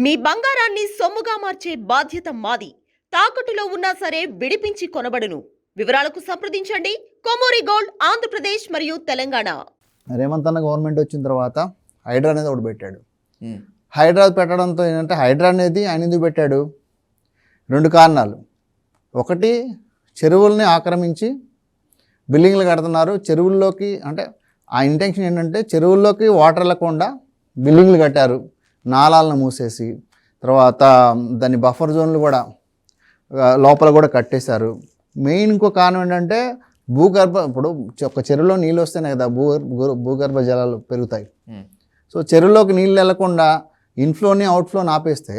మీ బంగారాన్ని సొమ్ముగా మార్చే బాధ్యత మాది. తాకట్టులో ఉన్నా సరే విడిపించి కొనబడును. వివరాలకు సంప్రదించండి కొమూరి గోల్డ్, ఆంధ్రప్రదేశ్ మరియు తెలంగాణ. రేవంత్ అన్న గవర్నమెంట్ వచ్చిన తర్వాత హైడ్రా అనేది ఒకటి పెట్టాడు. హైడ్రా పెట్టడంతో ఏంటంటే హైడ్రా అనేది ఆయన ఎందుకు పెట్టాడు? రెండు కారణాలు. ఒకటి, చెరువుల్ని ఆక్రమించి బిల్డింగ్లు కడుతున్నారు. చెరువుల్లోకి అంటే ఆ ఇంటెన్షన్ ఏంటంటే చెరువుల్లోకి వాటర్ వెళ్ళకుండా బిల్డింగ్లు కట్టారు, నాలాలను మూసేసి. తర్వాత దాని బఫర్ జోన్లు కూడా లోపల కూడా కట్టేశారు. మెయిన్ ఇంకో కారణం ఏంటంటే ఇప్పుడు ఒక చెరువులో నీళ్ళు వస్తేనే కదా భూగర్భ జలాలు పెరుగుతాయి. సో చెరువులోకి నీళ్ళు వెళ్లకుండా ఇన్ఫ్లోని అవుట్ఫ్లోని ఆపేస్తే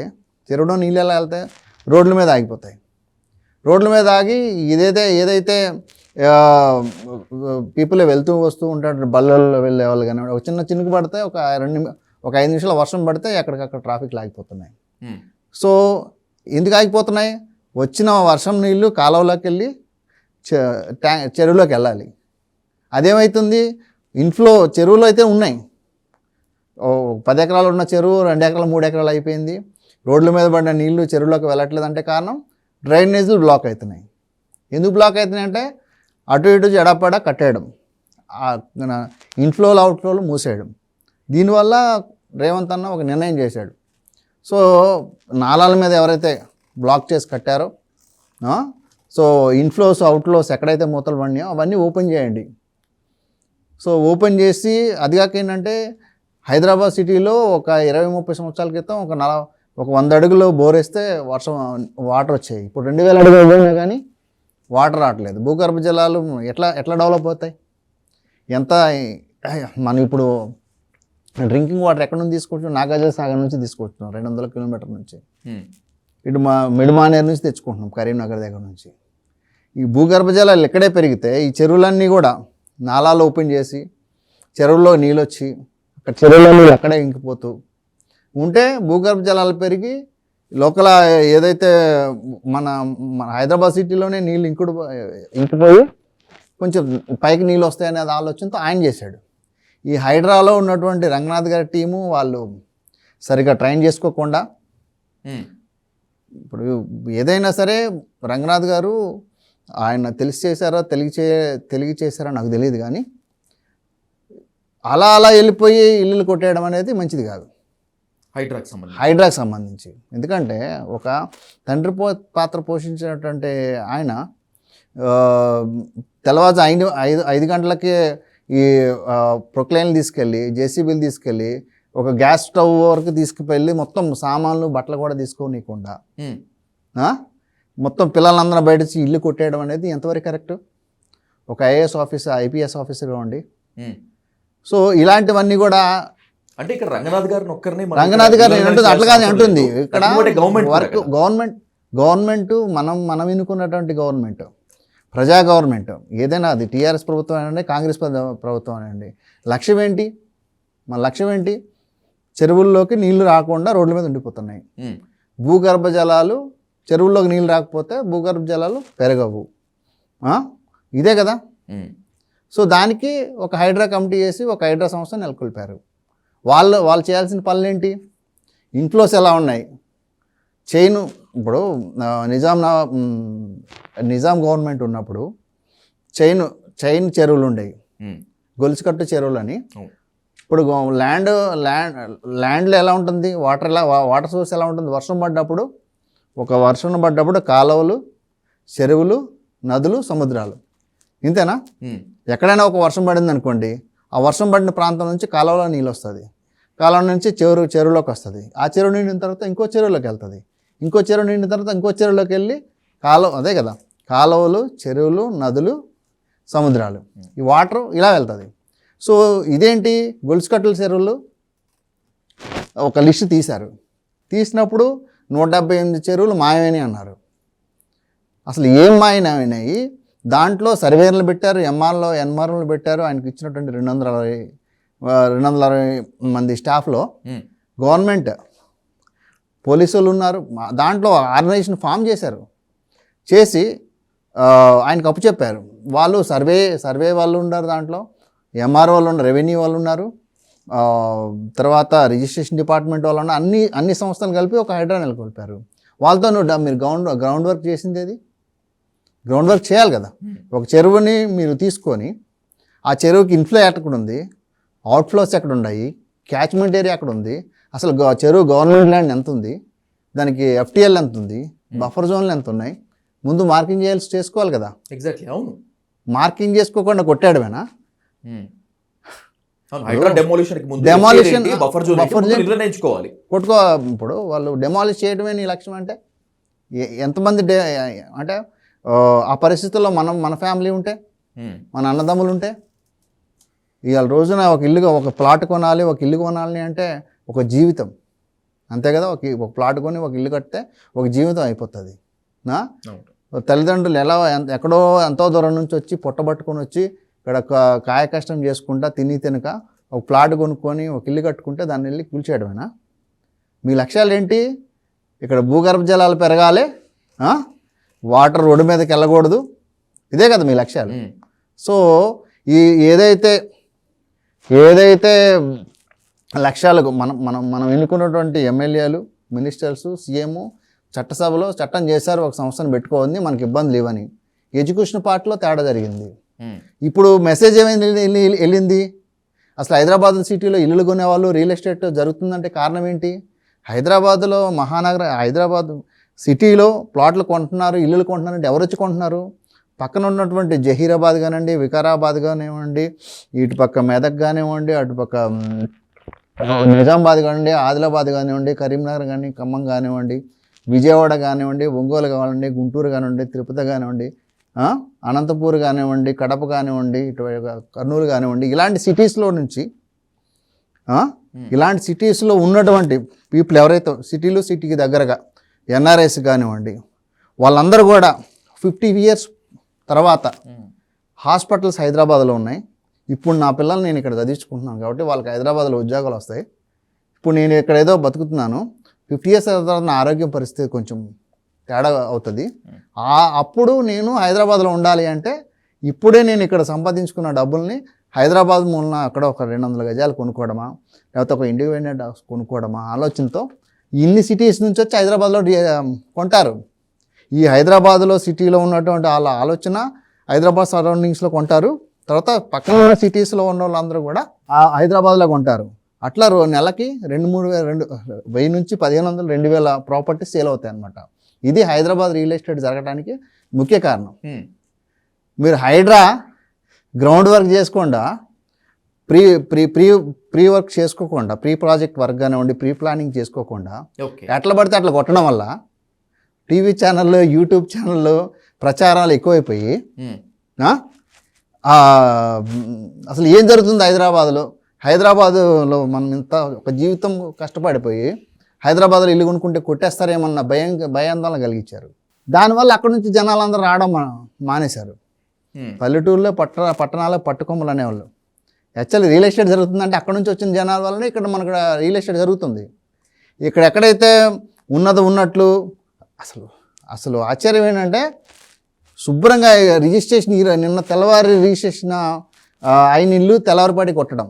చెరువులో నీళ్ళు ఎలా వెళ్తాయి? రోడ్ల మీద ఆగిపోతాయి. రోడ్ల మీద ఆగి ఏదైతే పీపుల్ వెళ్తూ వస్తూ ఉంటారు, బళ్ళల్లో వెళ్ళే వాళ్ళు కానీ ఒక చినుకు పడితే ఒక 5 నిమిషాల వర్షం పడితే ఎక్కడికక్కడ ట్రాఫిక్ ఆగిపోతున్నాయి. సో ఎందుకు ఆగిపోతున్నాయి? వచ్చిన వర్షం నీళ్ళు కాలువలోకి వెళ్ళి చెరువులోకి వెళ్ళాలి. అదేమవుతుంది? ఇన్ఫ్లో చెరువులు అయితే ఉన్నాయి. 10 ఎకరాలు ఉన్న చెరువు 2 ఎకరాలు 3 ఎకరాలు అయిపోయింది. రోడ్ల మీద పడిన నీళ్లు చెరువులోకి వెళ్ళట్లేదు. అంటే కారణం డ్రైనేజీలు బ్లాక్ అవుతున్నాయి. ఎందుకు బ్లాక్ అవుతున్నాయి అంటే అటు ఇటు జడపడ కట్టేయడం, ఇన్ఫ్లోలు అవుట్ఫ్లోలు మూసేయడం. దీనివల్ల రేవంత్ అన్న ఒక నిర్ణయం చేశాడు. సో నాలాల మీద ఎవరైతే బ్లాక్ చేసి కట్టారో, సో ఇన్ఫ్లోస్ అవుట్ఫ్లోస్ ఎక్కడైతే మూతలు పడినాయో అవన్నీ ఓపెన్ చేయండి. సో ఓపెన్ చేసి అదిగాక ఏంటంటే హైదరాబాద్ సిటీలో ఒక 20-30 సంవత్సరాల క్రితం ఒక 100 అడుగులు బోరేస్తే వాటర్ వచ్చాయి. ఇప్పుడు 2000 అడుగులు పోయినా కానీ వాటర్ రావట్లేదు. భూగర్భ జలాలు ఎట్లా డెవలప్ అవుతాయి? మనం ఇప్పుడు డ్రింకింగ్ వాటర్ ఎక్కడ నుంచి తీసుకుంటున్నాం? నాగార్జున సాగర్ నుంచి తీసుకుంటున్నాం, 200 కిలోమీటర్ల నుంచి. ఇటు మిడిమానేరు నుంచి తెచ్చుకుంటున్నాం, కరీంనగర్ దగ్గర నుంచి. ఈ భూగర్భ జలాలు ఎక్కడే పెరిగితే ఈ చెరువులన్నీ కూడా నాలాలు ఓపెన్ చేసి చెరువుల్లో నీళ్ళు వచ్చి అక్కడ చెరువులో నీళ్ళు అక్కడే ఇంకిపోతూ ఉంటే భూగర్భ జలాలు పెరిగి లోకల్ ఏదైతే మన హైదరాబాద్ సిటీలోనే నీళ్ళు ఇంకిపోయి కొంచెం పైకి నీళ్ళు వస్తాయనే ఆలోచనతో ఆయన చేశాడు. ఈ హైడ్రాలో ఉన్నటువంటి రంగనాథ్ గారి టీము వాళ్ళు సరిగా ట్రైన్ చేసుకోకుండా, ఇప్పుడు ఏదైనా సరే రంగనాథ్ గారు ఆయన తెలిసి చేశారో తెలియ చేశారో నాకు తెలియదు, కానీ అలా వెళ్ళిపోయి ఇల్లులు కొట్టేయడం అనేది మంచిది కాదు హైడ్రాకి సంబంధించి. ఎందుకంటే ఒక తండ్రి పాత్ర పోషించినటువంటి ఆయన తెల్లవారు 5 గంటలకే ఈ ప్రొక్లైన్లు తీసుకెళ్ళి, జేసీబీలు తీసుకెళ్ళి ఒక గ్యాస్ స్టవ్ వరకు తీసుకువెళ్ళి మొత్తం సామాన్లు బట్టలు కూడా తీసుకోనీయకుండా మొత్తం పిల్లలందరూ బయట ఇల్లు కొట్టేయడం అనేది ఎంతవరకు కరెక్ట్? ఒక ఐఏఎస్ ఆఫీసర్, ఐపీఎస్ ఆఫీసర్ ఇవ్వండి. సో ఇలాంటివన్నీ కూడా అంటే ఇక్కడ రంగనాథ్ గారిని అట్లాగానే అంటుంది. ఇక్కడ గవర్నమెంట్ మనం ఎన్నుకున్నటువంటి గవర్నమెంట్, ప్రజా గవర్నమెంట్, ఏదైనా అది టీఆర్ఎస్ ప్రభుత్వం అనండి, కాంగ్రెస్ ప్రభుత్వం అనండి, లక్ష్యం ఏంటి? మన లక్ష్యం ఏంటి? చెరువుల్లోకి నీళ్లు రాకుండా రోడ్ల మీద ఉండిపోతున్నాయి. భూగర్భ జలాలు, చెరువుల్లోకి నీళ్ళు రాకపోతే భూగర్భ జలాలు పెరగవు. ఇదే కదా. సో దానికి ఒక హైడ్రా కమిటీ చేసి ఒక హైడ్రా సంస్థ నెలకొల్పారు. వాళ్ళు చేయాల్సిన పనులు ఏంటి? ఇన్ఫ్లోస్ ఎలా ఉన్నాయి? ఇప్పుడు నిజాం గవర్నమెంట్ ఉన్నప్పుడు చైన్ చెరువులు ఉండేవి, గొలుసుకట్టు చెరువులు అని. ఇప్పుడు ల్యాండ్లో ఎలా ఉంటుంది? వాటర్ సోర్స్ ఎలా ఉంటుంది? వర్షం పడ్డప్పుడు కాలువలు, చెరువులు, నదులు, సముద్రాలు, ఇంతేనా? ఎక్కడైనా ఒక వర్షం పడింది అనుకోండి, ఆ వర్షం పడిన ప్రాంతం నుంచి కాలువలో నీళ్ళు వస్తుంది, కాలువ నుంచి చెరువులోకి వస్తుంది, ఆ చెరువు నిండిన తర్వాత ఇంకో చెరువులోకి వెళ్తుంది, ఇంకో చెరువు నిండిన తర్వాత ఇంకో చెరువులోకి వెళ్ళి అదే కదా కాలువలు, చెరువులు, నదులు, సముద్రాలు, ఈ వాటర్ ఇలా వెళ్తుంది. సో ఇదేంటి? గొలుసుకట్టల చెరువులు ఒక లిస్టు తీసినప్పుడు 178 చెరువులు మాయమైనవి అన్నారు. అసలు ఏం మాయమైనాయి? దాంట్లో సర్వేర్లు పెట్టారు, ఎన్ఆర్లు పెట్టారు. ఆయనకి ఇచ్చినటువంటి 260 మంది స్టాఫ్లో గవర్నమెంట్ పోలీసులు ఉన్నారు. దాంట్లో ఆర్గనైజేషన్ ఫామ్ చేసి ఆయనకు అప్పు చెప్పారు. వాళ్ళు సర్వే వాళ్ళు ఉన్నారు, దాంట్లో ఎంఆర్ వాళ్ళు ఉన్నారు, రెవెన్యూ వాళ్ళు ఉన్నారు, తర్వాత రిజిస్ట్రేషన్ డిపార్ట్మెంట్ వాళ్ళు అన్ని సంస్థలు కలిపి ఒక హైడ్రా నెలకొల్పారు. వాళ్ళతో మీరు గ్రౌండ్ వర్క్ చేసింది ఏది? గ్రౌండ్ వర్క్ చేయాలి కదా. ఒక చెరువుని మీరు తీసుకొని ఆ చెరువుకి ఇన్ఫ్లో ఎక్కడ ఉంది, అవుట్ఫ్లోస్ ఎక్కడ ఉన్నాయి, క్యాచ్మెంట్ ఏరియా ఎక్కడ ఉంది, అసలు చెరువు గవర్నమెంట్ ల్యాండ్ ఎంత ఉంది, దానికి FTL ఎంత ఉంది, బఫర్ జోన్లు ఎంత ఉన్నాయి, ముందు మార్కింగ్ చేసుకోవాలి కదా. ఎగ్జాక్ట్లీ, అవును. మార్కింగ్ చేసుకోకుండా కొట్టాడమేనా? డెమాలిషన్ బఫర్ జోన్ నిర్ణయించుకోవాలి. కొట్టుకో. ఇప్పుడు వాళ్ళు డెమాలిష్ చేయడమే నీ లక్ష్యం అంటే ఎంతమంది అంటే ఆ పరిస్థితుల్లో మన ఫ్యామిలీ ఉంటే, మన అన్నదమ్ములు ఉంటే, ఇవాళ రోజున ఒక ప్లాట్ కొనాలి, ఒక ఇల్లు కొనాలి అంటే ఒక జీవితం, అంతే కదా. ఒక ప్లాట్ కొని ఒక ఇల్లు కడితే ఒక జీవితం అయిపోతుంది. తల్లిదండ్రులు ఎక్కడో ఎంతో దూరం నుంచి వచ్చి పొట్టబట్టుకొని వచ్చి ఇక్కడ కాయ కష్టం చేసుకుంటా తినక ఒక ప్లాట్ కొనుక్కొని ఒక ఇల్లు కట్టుకుంటే దాన్ని వెళ్ళి కూల్చేయడమేనా మీ లక్ష్యాలు ఏంటి? ఇక్కడ భూగర్భ జలాలు పెరగాలి, వాటర్ రోడ్డు మీదకి వెళ్ళకూడదు, ఇదే కదా మీ లక్ష్యాలు. సో ఏదైతే లక్ష్యాలు మనం ఎన్నుకున్నటువంటి ఎమ్మెల్యేలు, మినిస్టర్స్, సీఎం చట్టసభలో చట్టం చేశారు, ఒక సంస్థను పెట్టుకోవద్దు, మనకి ఇబ్బందులు ఇవ్వని. ఎడ్యుకేషన్ పార్ట్లో తేడా జరిగింది. ఇప్పుడు మెసేజ్ ఏమైంది వెళ్ళింది? అసలు హైదరాబాద్ సిటీలో ఇల్లులు కొనేవాళ్ళు, రియల్ ఎస్టేట్ జరుగుతుందంటే కారణం ఏంటి? హైదరాబాద్లో హైదరాబాద్ సిటీలో ప్లాట్లు కొంటున్నారు, ఇల్లులు కొంటున్నారంటే ఎవరు వచ్చి కొంటున్నారు? పక్కన ఉన్నటువంటి జహీరాబాద్ కానివ్వండి, వికారాబాద్ కానివ్వండి, ఇటు పక్క మెదక్ కానివ్వండి, అటుపక్క నిజామాబాద్ కానివ్వండి, ఆదిలాబాద్ కానివ్వండి, కరీంనగర్ కానీ, ఖమ్మం కానివ్వండి, విజయవాడ కానివ్వండి, ఒంగోలు కానివ్వండి, గుంటూరు కానివ్వండి, తిరుపతి కానివ్వండి, అనంతపూర్ కానివ్వండి, కడప కానివ్వండి, ఇటు కర్నూలు కానివ్వండి, ఇలాంటి సిటీస్లో నుంచి ఇలాంటి సిటీస్లో ఉన్నటువంటి పీపుల్ ఎవరైతే సిటీకి దగ్గరగా NRIs కానివ్వండి, వాళ్ళందరూ కూడా 50 years తర్వాత హాస్పిటల్స్ హైదరాబాద్లో ఉన్నాయి. ఇప్పుడు నా పిల్లల్ని నేను ఇక్కడ చదివించుకుంటున్నాను కాబట్టి వాళ్ళకి హైదరాబాద్లో ఉద్యోగాలు వస్తాయి. ఇప్పుడు నేను ఇక్కడ ఏదో బతుకుతున్నాను, 50 years తర్వాత నా ఆరోగ్యం పరిస్థితి కొంచెం తేడా అవుతుంది. అప్పుడు నేను హైదరాబాద్లో ఉండాలి అంటే ఇప్పుడే నేను ఇక్కడ సంపాదించుకున్న డబ్బుల్ని హైదరాబాద్ మూలన అక్కడ ఒక 200 గజాలు కొనుక్కోవడమా, లేకపోతే ఒక ఇండిపెండెంట్ హౌస్ కొనుక్కోవడమా ఆలోచనతో ఇన్ని సిటీస్ నుంచి వచ్చి హైదరాబాద్లో కొంటారు. ఈ హైదరాబాద్లో సిటీలో ఉన్నటువంటి వాళ్ళ ఆలోచన హైదరాబాద్ సరౌండింగ్స్లో కొంటారు. తర్వాత పక్కన ఉన్న సిటీస్లో ఉన్న వాళ్ళందరూ కూడా హైదరాబాద్లో కొంటారు. అట్లా నెలకి 1000 నుంచి 1500, 2000 ప్రాపర్టీస్ సేల్ అవుతాయి అన్నమాట. ఇది హైదరాబాద్ రియల్ ఎస్టేట్ జరగడానికి ముఖ్య కారణం. మీరు హైడ్రా గ్రౌండ్ వర్క్ చేసుకోకుండా, ప్రీ వర్క్ చేసుకోకుండా, ప్రీ ప్రాజెక్ట్ వర్క్ కానివ్వండి, ప్రీ ప్లానింగ్ చేసుకోకుండా ఎట్లా పడితే అట్లా కొట్టడం వల్ల టీవీ ఛానళ్ళు, యూట్యూబ్ ఛానళ్ళు ప్రచారాలు ఎక్కువైపోయి అసలు ఏం జరుగుతుంది హైదరాబాదులో మనం ఇంత ఒక జీవితం కష్టపడిపోయి హైదరాబాద్లో ఇల్లు కొనుక్కుంటే కొట్టేస్తారేమన్న భయాందోళన కలిగించారు. దానివల్ల అక్కడ నుంచి జనాలందరూ రావడం మానేశారు. పల్లెటూరులో పట్టణాల్లో పట్టుకొమ్మలు అనేవాళ్ళు. యాక్చువల్లీ రియల్ ఎస్టేట్ జరుగుతుందంటే అక్కడ నుంచి వచ్చిన జనాల వల్లనే ఇక్కడ మనకు రియల్ ఎస్టేట్ జరుగుతుంది. ఇక్కడ ఎక్కడైతే ఉన్నట్లు అసలు ఆశ్చర్యం ఏంటంటే శుభ్రంగా రిజిస్ట్రేషన్ నిన్న తెల్లవారి రిజిస్ట్రేషన్ అయిన ఇల్లు తెల్లవారిపాటి కొట్టడం,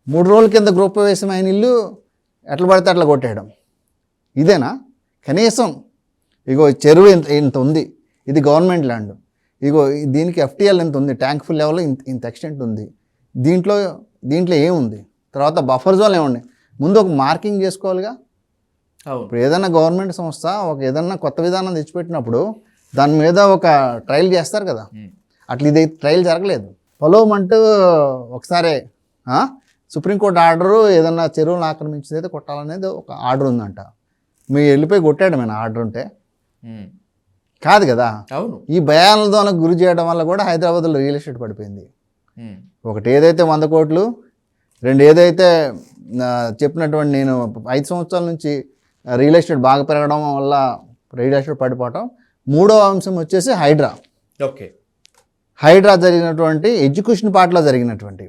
3 రోజుల కింద గృహప్రవేశం అయిన ఇల్లు ఎట్లా పడితే అట్లా కొట్టేయడం. ఇదేనా? కనీసం ఇగో చెరువు ఇంత ఉంది, ఇది గవర్నమెంట్ ల్యాండ్, ఇగో దీనికి FTL ఎంత ఉంది, ట్యాంక్ ఫుల్ లెవెల్లో ఇంత ఎక్స్టెంట్ ఉంది, దీంట్లో ఏముంది, తర్వాత బఫర్ జోన్ ఏముంది, ముందు ఒక మార్కింగ్ చేసుకోవాలిగా. ఇప్పుడు ఏదైనా గవర్నమెంట్ సంస్థ ఏదన్నా కొత్త విధానం తెచ్చిపెట్టినప్పుడు దాని మీద ఒక ట్రయల్ చేస్తారు కదా. అట్లా ఇది ట్రయల్ జరగలేదు. పొలవమంటూ ఒకసారి సుప్రీంకోర్టు ఆర్డరు ఏదన్నా చెరువులను ఆక్రమించింది అయితే కొట్టాలనేది ఒక ఆర్డర్ ఉందంట. మీరు వెళ్ళిపోయి కొట్టాడమేనా ఆర్డర్ ఉంటే? కాదు కదా. ఈ భయాందోళనకు గురి చేయడం వల్ల కూడా హైదరాబాద్లో రియల్ ఎస్టేట్ పడిపోయింది. ఒకటి ఏదైతే 100 కోట్లు, 2 ఏదైతే చెప్పినటువంటి నేను 5 సంవత్సరాల నుంచి రియల్ ఎస్టేట్ బాగా పెరగడం వల్ల రియల్ ఎస్టేట్ పడిపోవటం, 3వ అంశం వచ్చేసి హైడ్రా జరిగినటువంటి ఎడ్యుకేషన్ పార్ట్లో జరిగినటువంటి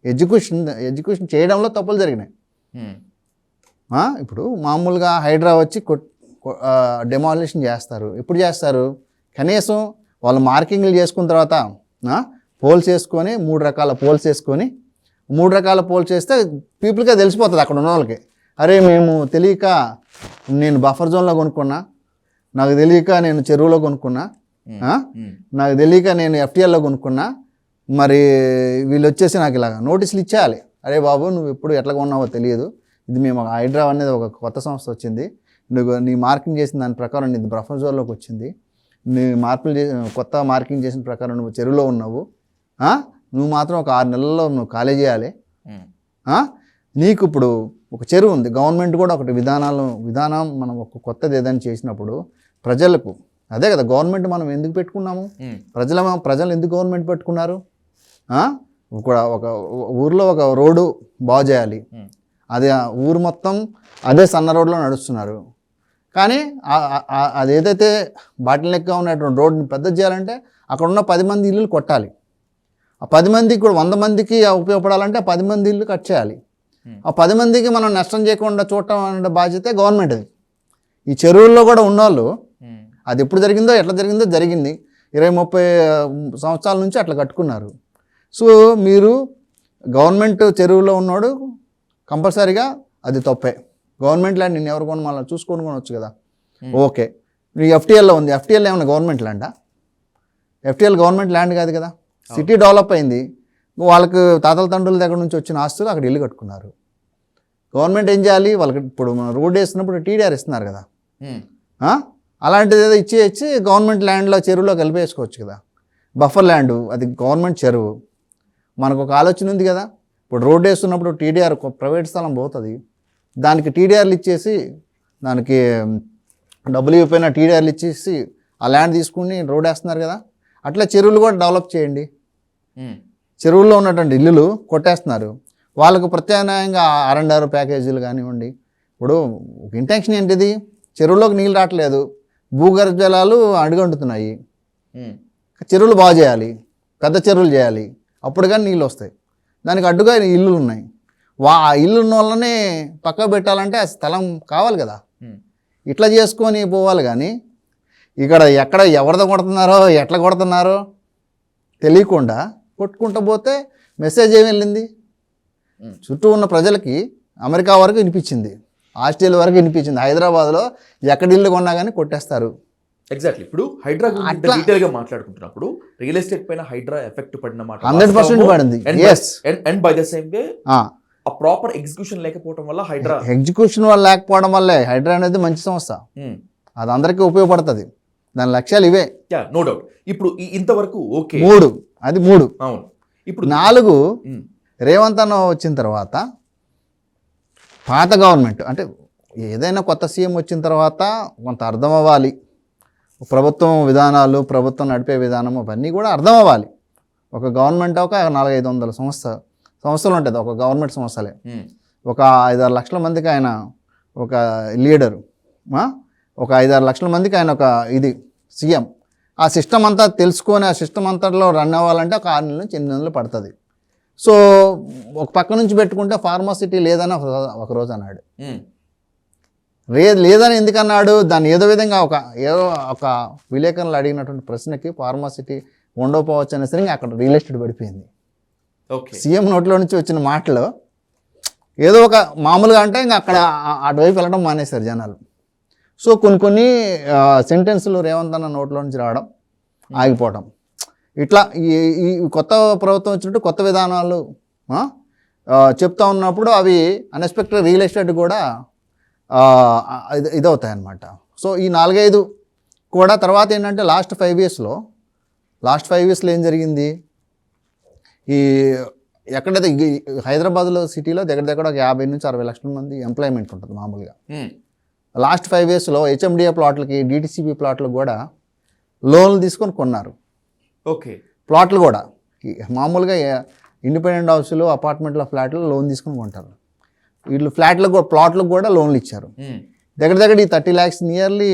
ఎడ్యుకేషన్ చేయడంలో తప్పులు జరిగినాయి. ఇప్పుడు మామూలుగా హైడ్రా వచ్చి డెమాలిషన్ చేస్తారు. ఎప్పుడు చేస్తారు? కనీసం వాళ్ళు మార్కింగ్లు చేసుకున్న తర్వాత పోల్స్ వేసుకొని 3 రకాల పోల్స్ వేసుకొని 3 రకాల పోల్ చేస్తే పీపుల్కే తెలిసిపోతుంది అక్కడ ఉన్న వాళ్ళకి. అరే మేము తెలియక నేను బఫర్ జోన్లో కొనుక్కున్నా, నాకు తెలియక నేను చెరువులో కొనుక్కున్నా, నాకు తెలియక నేను ఎఫ్టీఎల్లో కొనుక్కున్నా, మరి వీళ్ళు వచ్చేసి నాకు ఇలాగ నోటీసులు ఇచ్చేయాలి. అరే బాబు నువ్వు ఎప్పుడు ఎట్లా కొన్నావో తెలియదు, ఇది మేము హైడ్రా అనేది ఒక కొత్త సంస్థ వచ్చింది, నువ్వు నీ మార్కింగ్ చేసిన దాని ప్రకారం నీది బఫర్ జోన్లోకి వచ్చింది, నీ కొత్త మార్కింగ్ చేసిన ప్రకారం నువ్వు చెరువులో ఉన్నావు, నువ్వు మాత్రం ఒక 6 నెలల్లో నువ్వు ఖాళీ చేయాలి. నీకు ఇప్పుడు ఒక చెరువు ఉంది, గవర్నమెంట్ కూడా ఒకటి విధానం మనం ఒక కొత్తది ఏదైనా చేసినప్పుడు ప్రజలకు అదే కదా గవర్నమెంట్ మనం ఎందుకు పెట్టుకున్నాము, ప్రజలు ఎందుకు గవర్నమెంట్ పెట్టుకున్నారు, ఒక ఊర్లో ఒక రోడ్డు బాగు చేయాలి, అది ఊరు మొత్తం అదే సన్న రోడ్లో నడుస్తున్నారు, కానీ అది ఏదైతే బాటిల్ నెక్గా ఉన్నటువంటి రోడ్డుని పెద్ద చేయాలంటే అక్కడ ఉన్న 10 మంది ఇల్లులు కొట్టాలి, ఆ 10 మందికి కూడా 100 మందికి ఉపయోగపడాలంటే ఆ 10 మంది ఇల్లు కట్ చేయాలి, ఆ 10 మందికి మనం నష్టం చేయకుండా చూడటం అనే బాధ్యత గవర్నమెంట్ది. ఈ చెరువుల్లో కూడా ఉన్నవాళ్ళు అది ఎప్పుడు జరిగిందో ఎట్లా జరిగిందో జరిగింది, 20-30 సంవత్సరాల నుంచి అట్లా కట్టుకున్నారు. సో మీరు గవర్నమెంట్ చెరువులో ఉన్నాడు కంపల్సరీగా అది తప్పే, గవర్నమెంట్ ల్యాండ్ నేను ఎవరు కొను మళ్ళీ చూసుకొని కొనవచ్చు కదా. ఓకే ఎఫ్టీఎల్లో ఉంది, ఎఫ్టీఎల్ ఏమన్నా గవర్నమెంట్ ల్యాండా? ఎఫ్టీఎల్ గవర్నమెంట్ ల్యాండ్ కాదు కదా. సిటీ డెవలప్ అయింది, వాళ్ళకి తాతల తండ్రుల దగ్గర నుంచి వచ్చిన ఆస్తులు అక్కడ ఇల్లు కట్టుకున్నారు. గవర్నమెంట్ ఏం చేయాలి, వాళ్ళకి ఇప్పుడు మనం రోడ్ వేస్తున్నప్పుడు టీడీఆర్ ఇస్తున్నారు కదా, అలాంటిది ఏదో ఇచ్చి గవర్నమెంట్ ల్యాండ్లో చెరువులో కలిపేసుకోవచ్చు కదా. బఫర్ ల్యాండ్ అది గవర్నమెంట్ చెరువు, మనకు ఒక ఆలోచన ఉంది కదా. ఇప్పుడు రోడ్ వేస్తున్నప్పుడు టీడీఆర్ ప్రైవేట్ స్థలం పోతుంది, దానికి టీడీఆర్లు ఇచ్చేసి దానికి డబ్బులు ఇవ్వకపోయినా టీడీఆర్లు ఇచ్చేసి ఆ ల్యాండ్ తీసుకుని రోడ్ వేస్తున్నారు కదా. అట్లా చెరువులు కూడా డెవలప్ చేయండి. చెరువుల్లో ఉన్నటువంటి ఇల్లులు కొట్టేస్తున్నారు, వాళ్ళకు ప్రత్యామ్నాయంగా R&R ప్యాకేజీలు కానివ్వండి. ఇప్పుడు ఒక ఇంటెన్షన్ ఏంటిది, చెరువులోకి నీళ్ళు రావట్లేదు, భూగర్భ జలాలు అడుగంటుతున్నాయి, చెరువులు బాగు చేయాలి, పెద్ద చెరువులు చేయాలి, అప్పుడు కానీ నీళ్ళు వస్తాయి. దానికి అడ్డుగా ఇల్లులు ఉన్నాయి, ఆ ఇల్లు ఉన్న వాళ్ళనే పక్కకు పెట్టాలంటే ఆ స్థలం కావాలి కదా. ఇట్లా చేసుకొని పోవాలి, కానీ ఇక్కడ ఎక్కడ ఎవరితో కొడుతున్నారో ఎట్లా కొడుతున్నారో తెలియకుండా కొట్టుకుంటూ పోతే మెసేజ్ ఏమి వెళ్ళింది, చుట్టూ ఉన్న ప్రజలకి అమెరికా వరకు వినిపించింది, ఆస్ట్రేలియా వరకు వినిపించింది, హైదరాబాద్లో ఎక్కడ ఇల్లు కొన్నా కానీ కొట్టేస్తారు. ఎగ్జాక్ట్లీ. ఇప్పుడు హైడ్రా డీటెయిల్ గా మాట్లాడుకుంటున్నప్పుడు రియల్ ఎస్టేట్ పైన హైడ్రా ఎఫెక్ట్ పడిన మాట 100% పడింది. And by the same way ఆ ప్రాపర్ ఎగ్జిక్యూషన్ లేకపోవడం వల్ల ఎగ్జిక్యూషన్ వల్ల లేకపోవడం వల్లే హైడ్రా అనేది మంచి సంస్థ, అది అందరికీ ఉపయోగపడుతుంది, దాని లక్ష్యాలు ఇవే. No doubt. ఇప్పుడు ఇంతవరకు ఓకే 3 అది 3. అవును. ఇప్పుడు 4 రేవంత్ అన్న వచ్చిన తర్వాత పాత గవర్నమెంట్ అంటే ఏదైనా కొత్త సీఎం వచ్చిన తర్వాత కొంత అర్థం అవ్వాలి, ప్రభుత్వం విధానాలు, ప్రభుత్వం నడిపే విధానం అవన్నీ కూడా అర్థం అవ్వాలి. ఒక గవర్నమెంట్ ఒక 400-500 సంస్థలు ఉంటుంది, ఒక గవర్నమెంట్ సంస్థలే. ఒక 5-6 లక్షల మందికి ఆయన ఒక లీడరు, ఒక 5-6 లక్షల మందికి ఆయన ఒక సీఎం. ఆ సిస్టమ్ అంతా తెలుసుకొని ఆ సిస్టమ్ అంతట్లో రన్ అవ్వాలంటే ఒక 6 నెలల నుంచి 8 నెలలు పడుతుంది. సో ఒక పక్క నుంచి పెట్టుకుంటే ఫార్మాసిటీ లేదని ఒక రోజు అన్నాడు. లేదని ఎందుకన్నాడు, దాన్ని ఏదో విధంగా ఒక విలేకరులు అడిగినటువంటి ప్రశ్నకి ఫార్మాసిటీ ఉండకపోవచ్చు అనేసరికి అక్కడ రియల్ ఎస్టేట్ పడిపోయింది. సీఎం నోట్లో నుంచి వచ్చిన మాటలు ఏదో ఒక మామూలుగా అంటే ఇంకా అక్కడ అటువైపు వెళ్ళడం మానేశారు జనాలు. సో కొన్ని సెంటెన్సులు రేవంత్ అన్న నోట్లో నుంచి రావడం, ఆగిపోవడం, ఇట్లా ఈ కొత్త ప్రభుత్వం వచ్చినట్టు కొత్త విధానాలు చెప్తా ఉన్నప్పుడు అవి అన్ఎక్స్పెక్టెడ్ రియల్ ఎస్టేట్ కూడా ఇదవుతాయన్నమాట. సో ఈ 4-5 కూడా తర్వాత ఏంటంటే లాస్ట్ 5 ఇయర్స్లో ఏం జరిగింది, ఈ ఎక్కడైతే హైదరాబాద్లో సిటీలో దగ్గర ఒక 50-60 లక్షల మంది ఎంప్లాయ్మెంట్ ఉంటుంది మామూలుగా. లాస్ట్ 5 ఇయర్స్లో హెచ్ఎండిఏ ప్లాట్లకి, డిటిసిపి ప్లాట్లు కూడా లోన్లు తీసుకొని కొన్నారు. ఓకే, ప్లాట్లు కూడా మామూలుగా ఇండిపెండెంట్ హౌస్లు, అపార్ట్మెంట్ల ఫ్లాట్లు లోన్ తీసుకొని కొంటారు. వీళ్ళు ప్లాట్లకు కూడా లోన్లు ఇచ్చారు. దగ్గర ఈ 30 lakhs నియర్లీ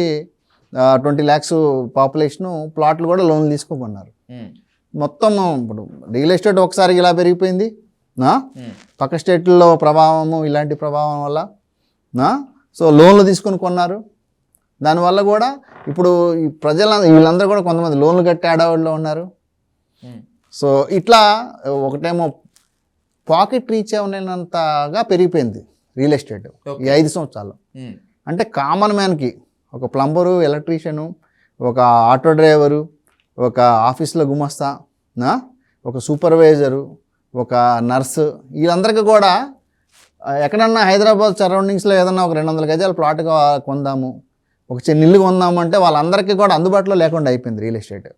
20 lakhs పాపులేషను ప్లాట్లు కూడా లోన్లు తీసుకున్నారు. మొత్తం ఇప్పుడు రియల్ ఎస్టేట్ ఒకసారి ఇలా పెరిగిపోయింది, పక్క స్టేట్లలో ప్రభావము, ఇలాంటి ప్రభావం వల్ల సో లోన్లు తీసుకొని కొన్నారు. దానివల్ల కూడా ఇప్పుడు ఈ వీళ్ళందరూ కూడా కొంతమంది లోన్లు కట్టే ఆడవాళ్ళు ఉన్నారు. సో ఇట్లా ఒకటేమో పాకెట్ రీచ్ అవ్వనంతగా పెరిగిపోయింది రియల్ ఎస్టేట్ ఈ 5 సంవత్సరాలు. అంటే కామన్ మ్యాన్కి ఒక ప్లంబరు, ఎలక్ట్రీషియను, ఒక ఆటో డ్రైవరు, ఒక ఆఫీస్లో గుమస్తా, ఒక సూపర్వైజరు, ఒక నర్సు, వీళ్ళందరికీ కూడా ఎక్కడన్నా హైదరాబాద్ సరౌండింగ్స్లో ఏదన్నా ఒక 200 గజాల ప్లాట్గా కొందాము, ఒక చిన్న ఇల్లు కొందాము అంటే వాళ్ళందరికీ కూడా అందుబాటులో లేకుండా అయిపోయింది రియల్ ఎస్టేట్.